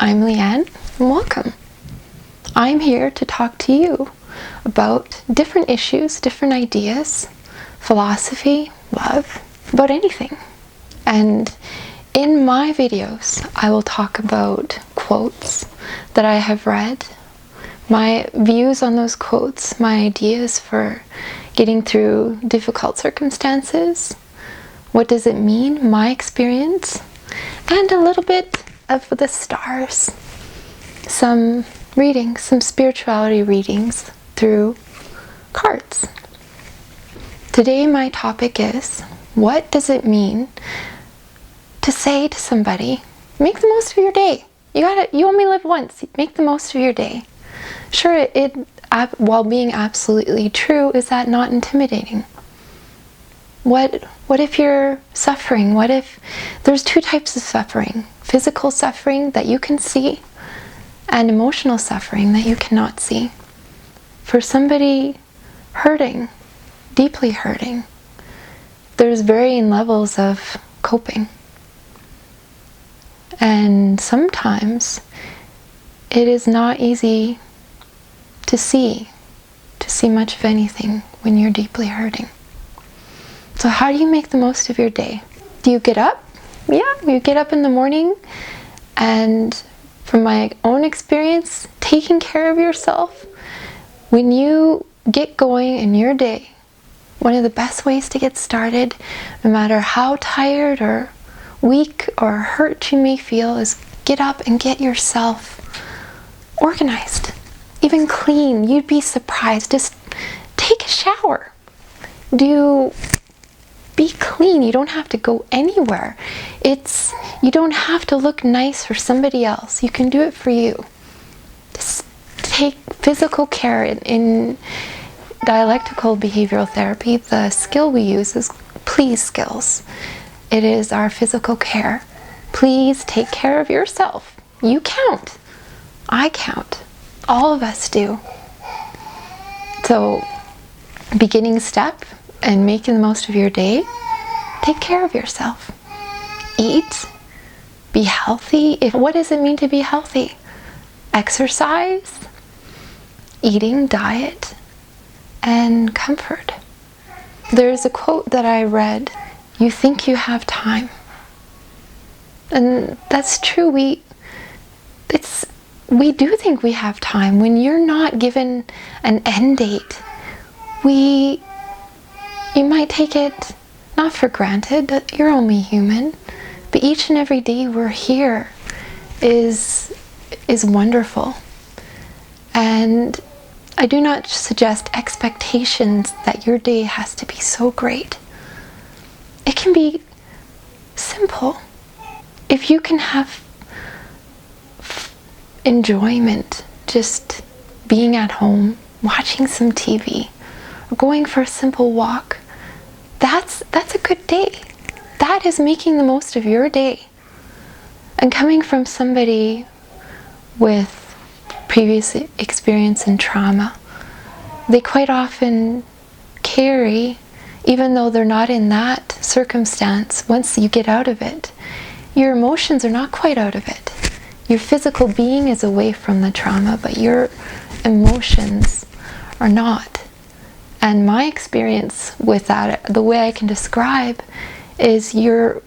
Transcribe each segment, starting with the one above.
I'm Leanne, and welcome. I'm here to talk to you about different issues, different ideas, philosophy, love, about anything. And in my videos, I will talk about quotes that I have read, my views on those quotes, my ideas for getting through difficult circumstances, what does it mean, my experience, and a little bit of the stars. Some readings, some spirituality readings through cards. Today my topic is, what does it mean to say to somebody, make the most of your day. You only live once, make the most of your day. Sure, while being absolutely true, is that not intimidating? What if you're suffering? What if there's two types of suffering? Physical suffering that you can see and emotional suffering that you cannot see. For somebody hurting, deeply hurting, there's varying levels of coping. And sometimes it is not easy to see much of anything when you're deeply hurting. So how do you make the most of your day? Do you get up? Yeah, you get up in the morning, and from my own experience, taking care of yourself, when you get going in your day, one of the best ways to get started, no matter how tired or weak or hurt you may feel, is get up and get yourself organized, even clean. You'd be surprised. Just take a shower. Be clean. You don't have to go anywhere. You don't have to look nice for somebody else. You can do it for you. Just take physical care. In dialectical behavioral therapy, the skill we use is please skills. It is our physical care. Please take care of yourself. You count. I count. All of us do. So, beginning step and making the most of your day, take care of yourself. Eat. Be healthy. What does it mean to be healthy? Exercise, eating, diet, and comfort. There's a quote that I read, you think you have time. And that's true. We do think we have time. When you're not given an end date, you might take it not for granted that you're only human, but each and every day we're here is wonderful. And I do not suggest expectations that your day has to be so great. It can be simple. If you can have enjoyment just being at home, watching some TV, or going for a simple walk, that's a good day. That is making the most of your day. And coming from somebody with previous experience and trauma, they quite often carry, even though they're not in that circumstance, once you get out of it, your emotions are not quite out of it. Your physical being is away from the trauma, but your emotions are not. And my experience with that, the way I can describe, is you're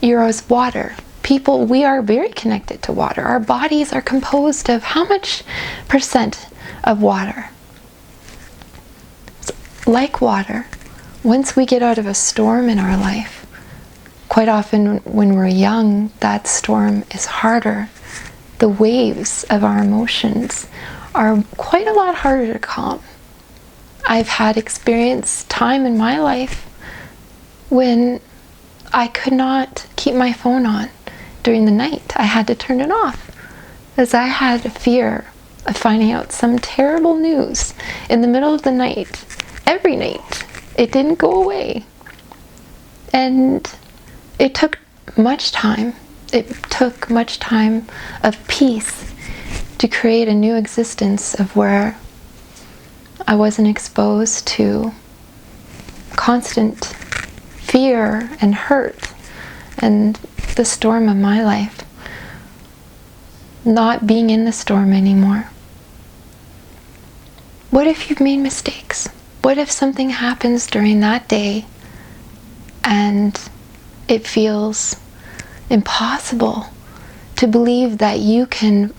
as water. People, we are very connected to water. Our bodies are composed of how much percent of water? Like water, once we get out of a storm in our life, quite often when we're young, that storm is harder. The waves of our emotions are quite a lot harder to calm. I've had time in my life when I could not keep my phone on during the night. I had to turn it off as I had a fear of finding out some terrible news in the middle of the night. Every night. It didn't go away. And it took much time. It took much time of peace to create a new existence of where I wasn't exposed to constant fear and hurt and the storm of my life. not being in the storm anymore? What if you've made mistakes? What if something happens during that day and it feels impossible to believe that you can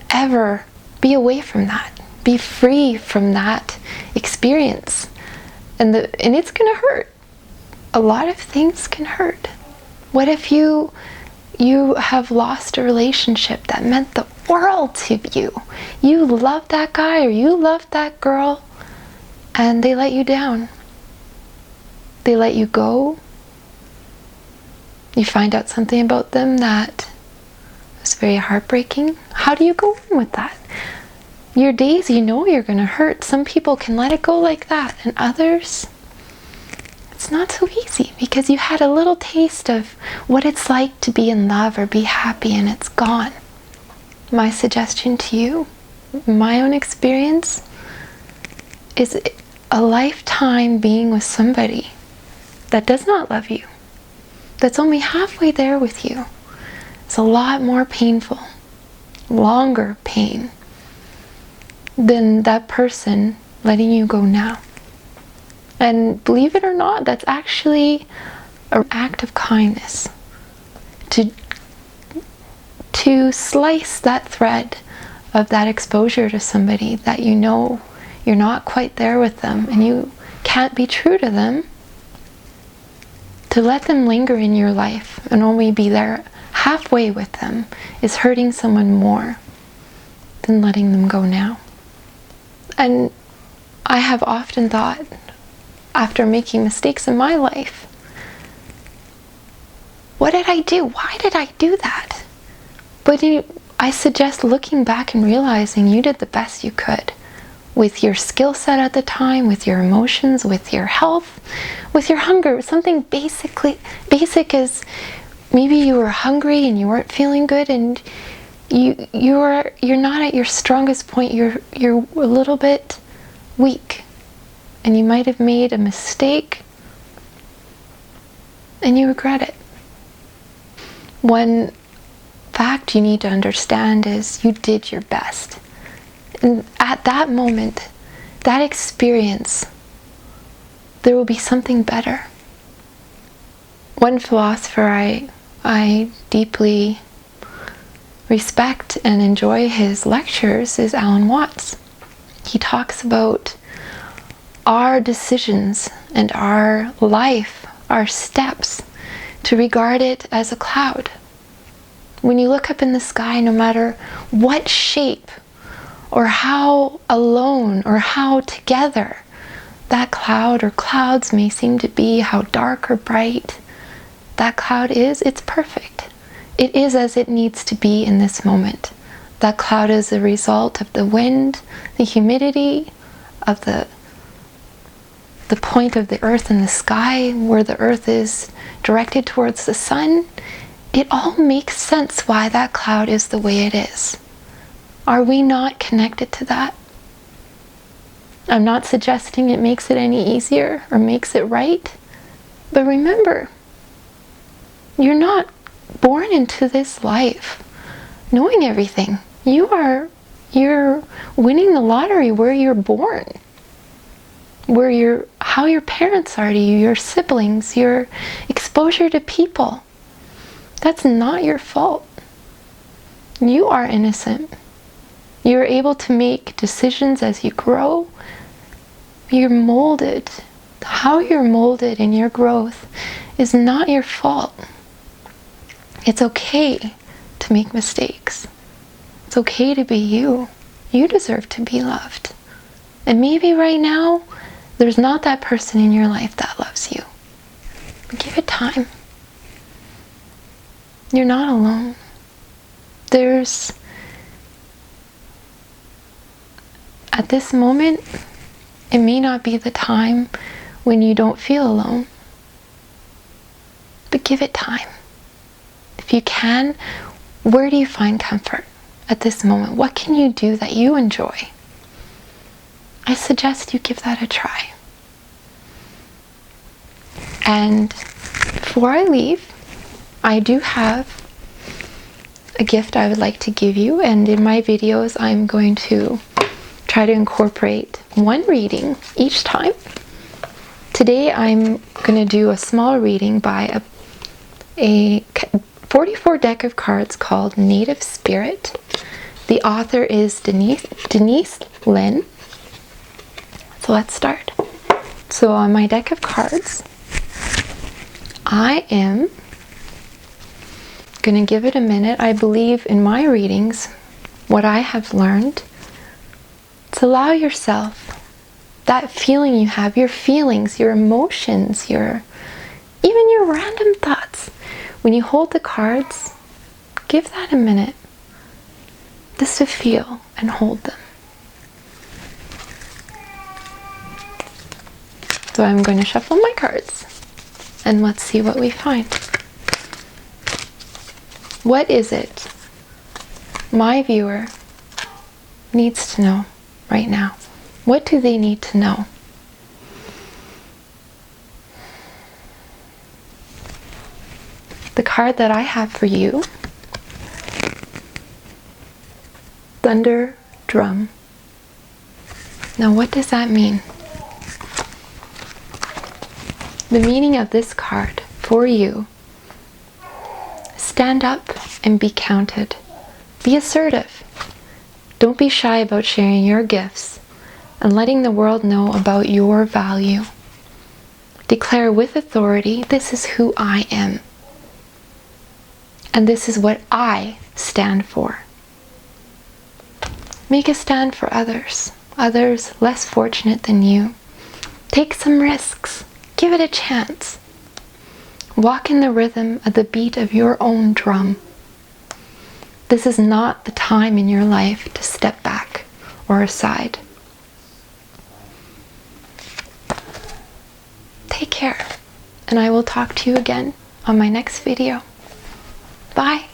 ever be away from that, be free from that experience? And it's going to hurt. A lot of things can hurt. What if you have lost a relationship that meant the world to you? You loved that guy or you loved that girl and they let you down. They let you go. You find out something about them that was very heartbreaking. How do you go on with that? Your days, you know you're going to hurt. Some people can let it go like that, and others, it's not so easy because you had a little taste of what it's like to be in love or be happy and it's gone. My suggestion to you, my own experience, is a lifetime being with somebody that does not love you, that's only halfway there with you. It's a lot more painful, longer pain than that person letting you go now. And believe it or not, that's actually an act of kindness. To slice that thread of that exposure to somebody that you know you're not quite there with them and you can't be true to them, to let them linger in your life and only be there halfway with them is hurting someone more than letting them go now. And I have often thought, after making mistakes in my life, what did I do? Why did I do that? But I suggest looking back and realizing you did the best you could with your skill set at the time, with your emotions, with your health, with your hunger. Something basic as maybe you were hungry and you weren't feeling good and you're not at your strongest point. You're a little bit weak and you might have made a mistake and you regret it. One fact you need to understand is you did your best. And at that moment, that experience, there will be something better. One philosopher I deeply respect and enjoy his lectures is Alan Watts. He talks about our decisions and our life, our steps, to regard it as a cloud. When you look up in the sky, no matter what shape or how alone or how together that cloud or clouds may seem to be, how dark or bright that cloud is, it's perfect. It is as it needs to be in this moment. That cloud is a result of the wind, the humidity, of the point of the earth in the sky, where the earth is directed towards the sun. It all makes sense why that cloud is the way it is. Are we not connected to that? I'm not suggesting it makes it any easier or makes it right, but remember, you're not born into this life knowing everything. You're winning the lottery where you're born, how your parents are to you, your siblings, your exposure to people. That's not your fault. You are innocent. You're able to make decisions as you grow. You're molded. How you're molded in your growth is not your fault. It's okay to make mistakes. It's okay to be you. You deserve to be loved. And maybe right now, there's not that person in your life that loves you. But give it time. You're not alone. At this moment, it may not be the time when you don't feel alone. But give it time. If you can, where do you find comfort at this moment? What can you do that you enjoy? I suggest you give that a try. And before I leave, I do have a gift I would like to give you, and in my videos I'm going to try to incorporate one reading each time. Today I'm going to do a small reading by a 44 deck of cards called Native Spirit. The author is Denise Lynn. So let's start. So on my deck of cards, I am going to give it a minute. I believe in my readings, what I have learned, to allow yourself that feeling you have, your feelings, your emotions, even your random thoughts. When you hold the cards, give that a minute just to feel and hold them. So I'm going to shuffle my cards and let's see what we find. What is it my viewer needs to know right now? What do they need to know? The card that I have for you, Thunder Drum. Now what does that mean? The meaning of this card for you: stand up and be counted. Be assertive. Don't be shy about sharing your gifts and letting the world know about your value. Declare with authority, this is who I am. And this is what I stand for. Make a stand for others less fortunate than you. Take some risks. Give it a chance. Walk in the rhythm of the beat of your own drum. This is not the time in your life to step back or aside. Take care, and I will talk to you again on my next video. Bye.